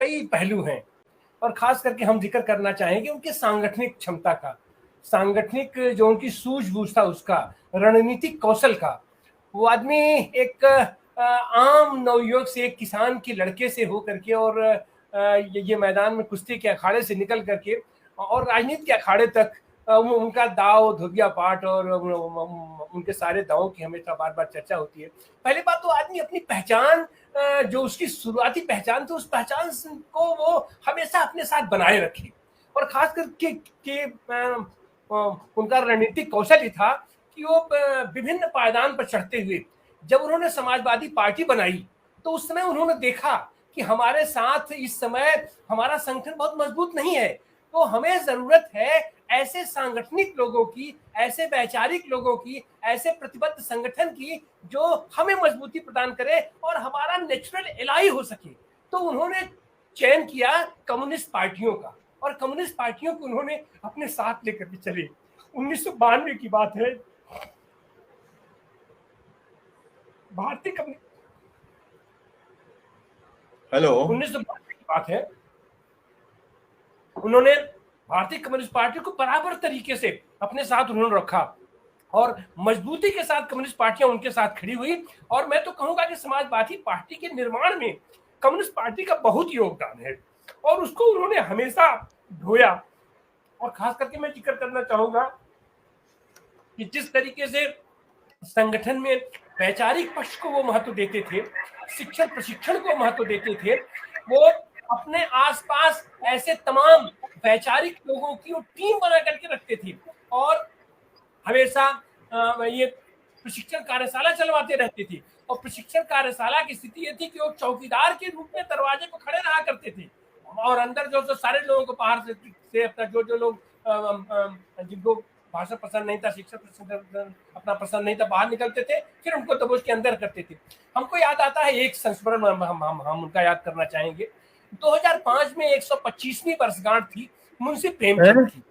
कई पहलू हैं और खास करके हम जिक्र करना चाहेंगे उनके सांगठनिक क्षमता का, सांगठनिक जो उनकी सूझबूझ था उसका, रणनीतिक कौशल का। वो आदमी एक आम नवयुवक से, एक किसान के लड़के से होकर के और ये मैदान में कुश्ती के अखाड़े से निकल करके और राजनीति के अखाड़े तक उनका दाव धुबिया पाठ और उनके सारे दावों की हमेशा बार बार चर्चा होती है। पहली बात तो आदमी अपनी पहचान, जो उसकी शुरुआती पहचान थी, उस पहचान को वो हमेशा अपने साथ बनाए रखे और खास करके उनका रणनीतिक कौशल ही था कि वो विभिन्न पायदान पर चढ़ते हुए जब उन्होंने समाजवादी पार्टी बनाई तो उस समय उन्होंने देखा कि हमारे साथ इस समय हमारा संगठन बहुत मजबूत नहीं है, तो हमें जरूरत है ऐसे सांगठनिक लोगों की, ऐसे वैचारिक लोगों की, ऐसे प्रतिबद्ध संगठन की जो हमें मजबूती प्रदान करे और हमारा नेचुरल एलाई हो सके। तो उन्होंने चयन किया कम्युनिस्ट पार्टियों का और कम्युनिस्ट पार्टियों को उन्होंने अपने साथ लेकर के चले। 1992 की बात है, भारतीय कम्युनिस्ट, हेलो, 1992 की बात है, उन्होंने भारतीय कम्युनिस्ट पार्टी को बराबर तरीके से अपने साथ उन्होंने रखा और मजबूती के साथ कम्युनिस्ट पार्टियां उनके साथ खड़ी हुई। और मैं तो कहूंगा कि समाजवादी पार्टी के निर्माण में कम्युनिस्ट पार्टी का बहुत योगदान है और उसको उन्होंने हमेशा ढोया। और खास करके मैं जिक्र करना चाहूंगा कि जिस तरीके से संगठन में वैचारिक पक्ष को वो महत्व देते थे, शिक्षण प्रशिक्षण को महत्व देते थे, वो अपने आसपास ऐसे तमाम वैचारिक लोगों की वो टीम बना करके रखते थे और हमेशा ये प्रशिक्षण कार्यशाला चलवाते रहते थे। और प्रशिक्षण कार्यशाला की स्थिति ये थी कि वो चौकीदार के रूप में दरवाजे पर खड़े रहा करते थे और अंदर जो सारे लोगों को बाहर से अपना जो लोग जिनको भाषा पसंद नहीं था, शिक्षक अपना पसंद नहीं था, बाहर निकलते थे, फिर उनको दबोच के अंदर करते थे। हमको याद आता है एक संस्मरण हम उनका याद करना चाहेंगे। 2005 में 125वीं वर्षगांठ थी मुंशी प्रेमचंद की।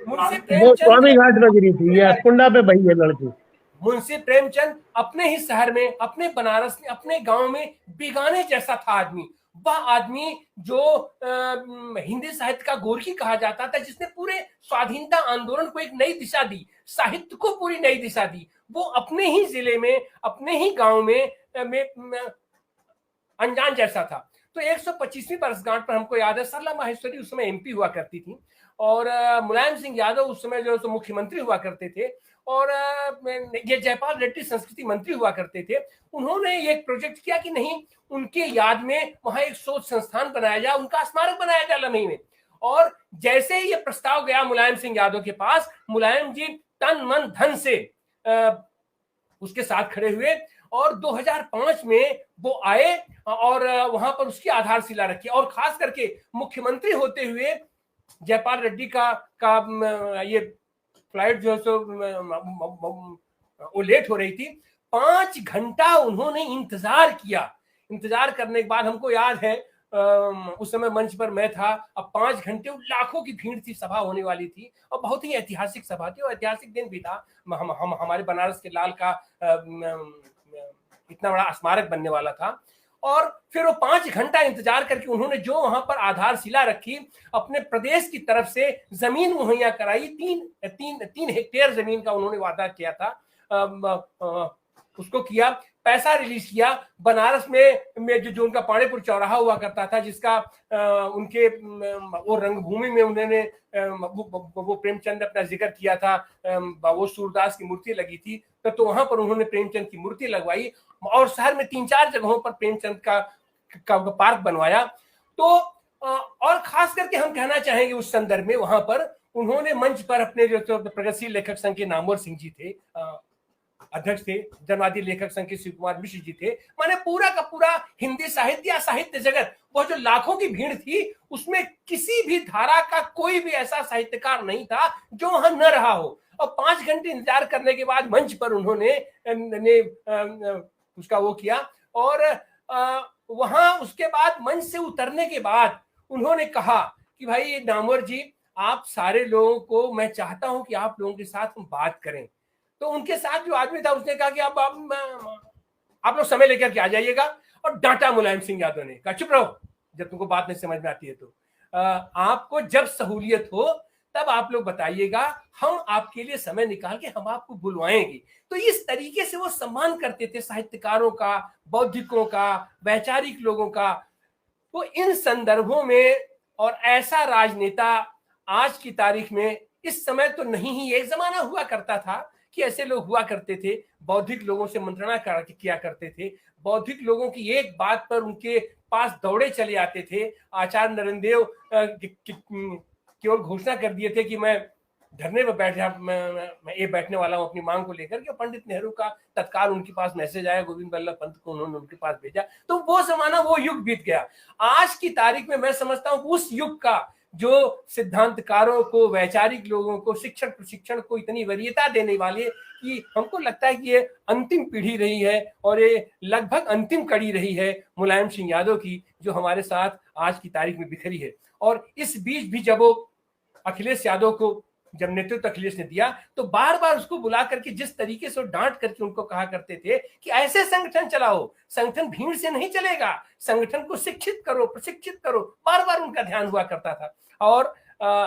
मुंशी स्वामी घाट बजरी थी, ये कुंडा पे बही है लड़की। मुंशी प्रेमचंद अपने ही शहर में, अपने बनारस में, अपने गांव में बेगाने जैसा था आदमी। वह आदमी जो हिंदी साहित्य का गोरखी कहा जाता था, जिसने पूरे स्वाधीनता आंदोलन को एक नई दिशा दी, साहित्य को पूरी नई दिशा दी, वो अपने ही जिले में, अपने ही गांव में अनजान जैसा था। तो 125वीं वर्षगांठ पर हमको याद है सरला माहेश्वरी उस समय एमपी हुआ करती थी और मुलायम सिंह यादव उस समय जो मुख्यमंत्री हुआ करते थे और ये जयपाल रेड्डी संस्कृति मंत्री हुआ करते थे। उन्होंने एक प्रोजेक्ट किया कि नहीं, उनके याद में वहां एक शोध संस्थान बनाया जाए, उनका स्मारक बनाया जाए लम्हे में। और जैसे ही ये प्रस्ताव गया मुलायम सिंह यादव के पास, मुलायम जी तन मन धन से उसके साथ खड़े हुए और 2005 में वो आए और वहां पर उसकी आधारशिला रखी। और खास करके मुख्यमंत्री होते हुए जयपाल रेड्डी का ये फ्लाइट जो है सो वो लेट हो रही थी, 5 घंटा उन्होंने इंतजार किया। इंतजार करने के बाद हमको याद है उस समय मंच पर मैं था, अब 5 घंटे लाखों की भीड़ थी, सभा होने वाली थी और बहुत ही ऐतिहासिक सभा थी और ऐतिहासिक दिन भी था। हम हमारे बनारस के लाल का इतना बड़ा स्मारक बनने वाला था और फिर वो 5 घंटा इंतजार करके उन्होंने जो वहां पर आधारशिला रखी, अपने प्रदेश की तरफ से जमीन मुहैया कराई, 3 हेक्टेयर जमीन का उन्होंने वादा किया था, उसको किया, पैसा रिलीज किया। बनारस में जो उनका पाणीपुर चौराहा हुआ करता था, जिसका उनके वो रंगभूमि में उन्होंने वो प्रेमचंद ने अपना जिक्र किया था, वो सूरदास की मूर्ति लगी थी, तो वहां पर उन्होंने प्रेमचंद की मूर्ति लगवाई और शहर में 3-4 जगहों पर प्रेमचंद का पार्क बनवाया। तो और खास करके हम कहना चाहेंगे उस संदर्भ में, वहां पर उन्होंने मंच पर अपने जो प्रगतिशील लेखक संघ के नामवर सिंह जी थे, अध्यक्ष थे, जनवादी लेखक संघ के शिव कुमार मिश्र जी थे, माने पूरा का पूरा हिंदी साहित्य या साहित्य जगत, वो जो लाखों की भीड़ थी, उसमें किसी भी धारा का कोई भी ऐसा साहित्यकार नहीं था जो वहां न रहा हो। और 5 घंटे इंतजार करने के बाद मंच पर उन्होंने उसका वो किया और वहां उसके बाद मंच से उतरने के बाद उन्होंने कहा कि भाई नामवर जी, आप सारे लोगों को मैं चाहता हूं कि आप लोगों के साथ हम बात करें। तो उनके साथ जो आदमी था उसने कहा कि आप लोग समय लेकर के आ जाइएगा और डांटा मुलायम सिंह यादव ने, कहा चुप रहो, जब तुमको बात नहीं समझ में आती है तो आपको जब सहूलियत हो तब आप लोग बताइएगा, हम आपके लिए समय निकाल के हम आपको बुलवाएंगे। तो इस तरीके से वो सम्मान करते थे साहित्यकारों का, बौद्धिकों का, वैचारिक लोगों का। वो इन संदर्भों में, और ऐसा राजनेता आज की तारीख में, इस समय तो नहीं ही, एक जमाना हुआ करता था कि ऐसे लोग हुआ करते थे, बौद्धिक लोगों से मंत्रणा किया करते थे, बौद्धिक लोगों की एक बात पर उनके पास दौड़े चले आते थे। आचार्य नरेंद्र देव केवल घोषणा कर दिए थे कि मैं धरने पर मैं बैठने वाला हूं अपनी मांग को लेकर के। पंडित नेहरू का तत्काल उनके पास मैसेज आया, गोविंद बल्लभ पंत को उन्होंने उनके पास भेजा, तो वो जमाना, वो युग बीत गया। आज की तारीख में मैं समझता हूं उस युग का जो सिद्धांतकारों को, वैचारिक लोगों को, शिक्षण प्रशिक्षण को इतनी वरीयता देने वाले, कि हमको लगता है कि ये अंतिम पीढ़ी रही है और ये लगभग अंतिम कड़ी रही है मुलायम सिंह यादव की, जो हमारे साथ आज की तारीख में बिखरी है। और इस बीच भी जब वो अखिलेश यादव को, जब नेतृत्व अखिलेश ने दिया, तो बार बार उसको बुला करके जिस तरीके से डांट करके उनको कहा करते थे कि ऐसे संगठन चलाओ, संगठन भीड़ से नहीं चलेगा, संगठन को शिक्षित करो, प्रशिक्षित करो, बार बार उनका ध्यान हुआ करता था। और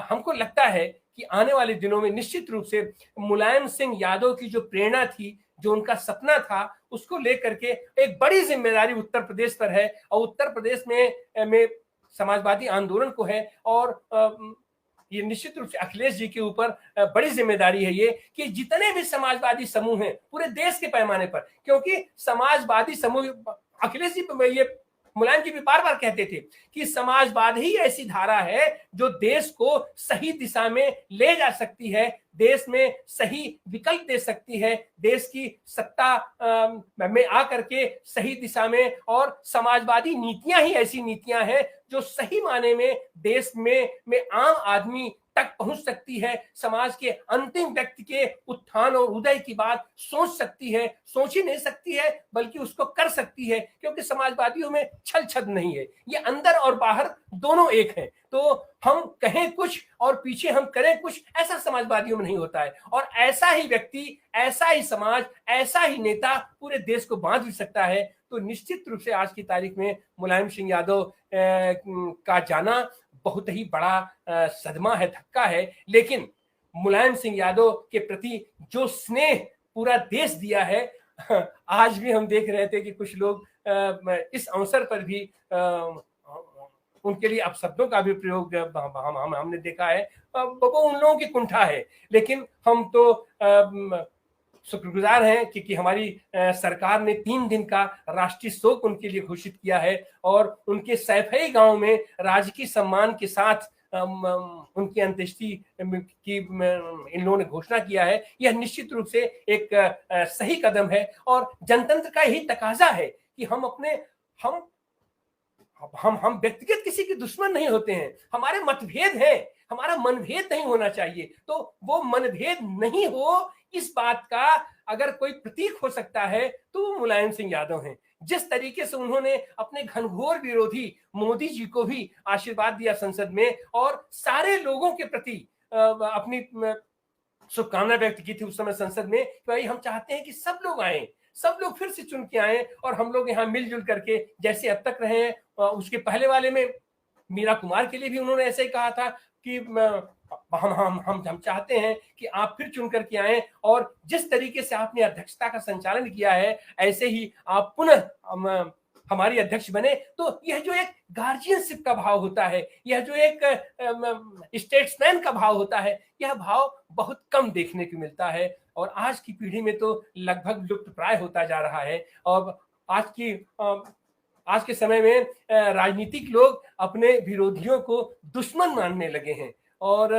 हमको लगता है कि आने वाले दिनों में निश्चित रूप से मुलायम सिंह यादव की जो प्रेरणा थी, जो उनका सपना था, उसको लेकर के एक बड़ी जिम्मेदारी उत्तर प्रदेश पर है। और उत्तर प्रदेश में समाजवादी आंदोलन को है, और ये निश्चित रूप से अखिलेश जी के ऊपर बड़ी जिम्मेदारी है ये, कि जितने भी समाजवादी समूह हैं पूरे देश के पैमाने पर, क्योंकि समाजवादी समूह, अखिलेश जी ये मुलायम जी भी बार बार कहते थे कि समाजवाद ही ऐसी धारा है जो देश को सही दिशा में ले जा सकती है, देश में सही विकल्प दे सकती है, देश की सत्ता में आकर के सही दिशा में। और समाजवादी नीतियां ही ऐसी नीतियां हैं जो सही माने में देश में आम आदमी तक पहुंच सकती है, समाज के अंतिम व्यक्ति के उत्थान और उदय की बात सोच सकती है, सोच ही नहीं सकती है बल्कि उसको कर सकती है, क्योंकि समाजवादियों में छल छद नहीं है, ये अंदर और बाहर दोनों एक है। तो हम कहें कुछ और पीछे हम करें कुछ, ऐसा समाजवादियों में नहीं होता है। और ऐसा ही व्यक्ति, ऐसा ही समाज, ऐसा ही नेता पूरे देश को बांध भी सकता है। तो निश्चित रूप से आज की तारीख में मुलायम सिंह यादव का जाना बहुत ही बड़ा सदमा है, धक्का है। लेकिन मुलायम सिंह यादव के प्रति जो स्नेह पूरा देश दिया है, आज भी हम देख रहे थे कि कुछ लोग इस अवसर पर भी उनके लिए अपशब्दों का भी प्रयोग हमने देखा है। वो उन लोगों की कुंठा है, लेकिन हम तो शुक्रगुजार हैं कि हमारी सरकार ने 3 दिन का राष्ट्रीय शोक उनके लिए घोषित किया है, और उनके सैफई गांव में राजकीय सम्मान के साथ उनकी अंत्येष्टि की इन लोगों ने घोषणा किया है। यह निश्चित रूप से एक सही कदम है, और जनतंत्र का यही तकाजा है कि हम व्यक्तिगत किसी के दुश्मन नहीं होते हैं, हमारे मतभेद हैं, हमारा मनभेद नहीं होना चाहिए। तो वो मनभेद नहीं हो, इस बात का अगर कोई प्रतीक हो सकता है तो वो मुलायम सिंह यादव हैं। जिस तरीके से उन्होंने अपने घनघोर विरोधी मोदी जी को भी आशीर्वाद दिया संसद में, और सारे लोगों के प्रति अपनी शुभकामना व्यक्त की थी उस समय संसद में, कि भाई हम चाहते हैं कि सब लोग आए, सब लोग फिर से चुन के आए, और हम लोग यहाँ मिलजुल करके जैसे अब तक रहे हैं। उसके पहले वाले में मीरा कुमार के लिए भी उन्होंने ऐसे ही कहा था कि हम चाहते हैं कि आप फिर चुन करके आए, और जिस तरीके से आपने अध्यक्षता का संचालन किया है, ऐसे ही आप पुनः हमारी अध्यक्ष बने। तो यह जो एक गार्जियनशिप का भाव होता है, यह जो एक स्टेट्समैन का भाव होता है, यह भाव बहुत कम देखने को मिलता है, और आज की पीढ़ी में तो लगभग लुप्त प्राय होता जा रहा है। और आज के समय में राजनीतिक लोग अपने विरोधियों को दुश्मन मानने लगे हैं, और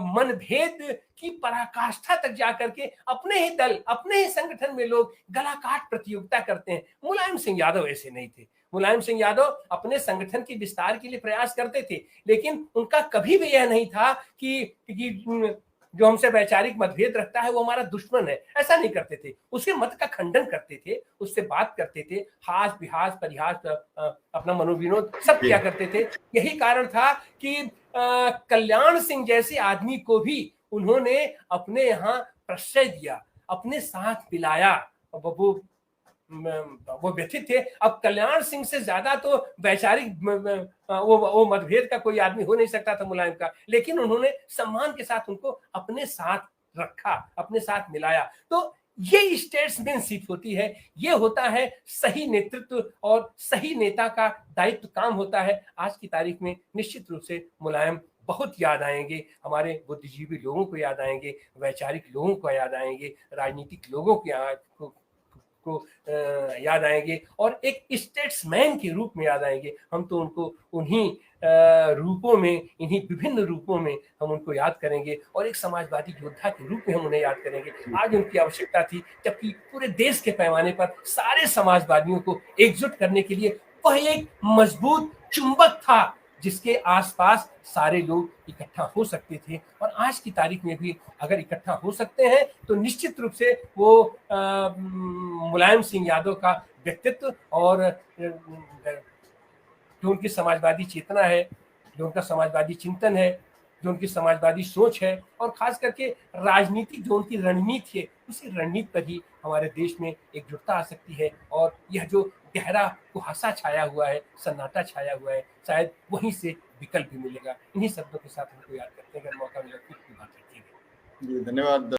मनभेद की पराकाष्ठा तक जाकर के अपने ही दल, अपने ही संगठन में लोग गलाकाट प्रतियोगिता करते हैं। मुलायम सिंह यादव ऐसे नहीं थे। मुलायम सिंह यादव अपने संगठन के विस्तार के लिए प्रयास करते थे, लेकिन उनका कभी भी यह नहीं था कि जो हमसे वैचारिक मतभेद रखता है वो हमारा दुश्मन है, ऐसा नहीं करते थे। उसके मत का खंडन करते थे, उससे बात करते थे, हास विहास परिहास अपना मनोविनोद सब किया करते थे। यही कारण था कि कल्याण सिंह जैसे आदमी को भी उन्होंने अपने यहाँ प्रश्रय दिया, अपने साथ मिलाया। वो वो व्यथित थे। अब कल्याण सिंह से ज्यादा तो वैचारिक वो मतभेद का कोई आदमी हो नहीं सकता था मुलायम का, लेकिन उन्होंने सम्मान के साथ उनको अपने साथ रखा, अपने साथ मिलाया। तो ये स्टेट्समैनशिप होती है, ये होता है सही नेतृत्व और सही नेता का दायित्व काम होता है। आज की तारीख में निश्चित रूप से मुलायम बहुत याद आएंगे, हमारे बुद्धिजीवी लोगों को याद आएंगे, वैचारिक लोगों को याद आएंगे, राजनीतिक लोगों को याद आएंगे और एक स्टेट्समैन के रूप में याद आएंगे। हम तो उनको उन्हीं रूपों में, इन्हीं विभिन्न रूपों में हम उनको याद करेंगे और एक समाजवादी योद्धा के रूप में हम उन्हें याद करेंगे। आज उनकी आवश्यकता थी, जबकि पूरे देश के पैमाने पर सारे समाजवादियों को एकजुट करने के लिए वह एक मजबूत चुंबक था जिसके आसपास सारे लोग इकट्ठा हो सकते थे। और आज की तारीख में भी अगर इकट्ठा हो सकते हैं तो निश्चित रूप से वो मुलायम सिंह यादव का व्यक्तित्व और जो उनकी समाजवादी चेतना है, जो उनका समाजवादी चिंतन है, जो उनकी समाजवादी सोच है और खास करके राजनीति जो उनकी रणनीति है, उसी रणनीति पर ही हमारे देश में एकजुटता आ सकती है। और यह जो गहरा कुहासा छाया हुआ है, सन्नाटा छाया हुआ है, शायद वहीं से विकल्प भी मिलेगा। इन्हीं शब्दों के साथ हमको याद करते हैं, अगर मौका मिला फिर की बात रखिएगा। जी धन्यवाद।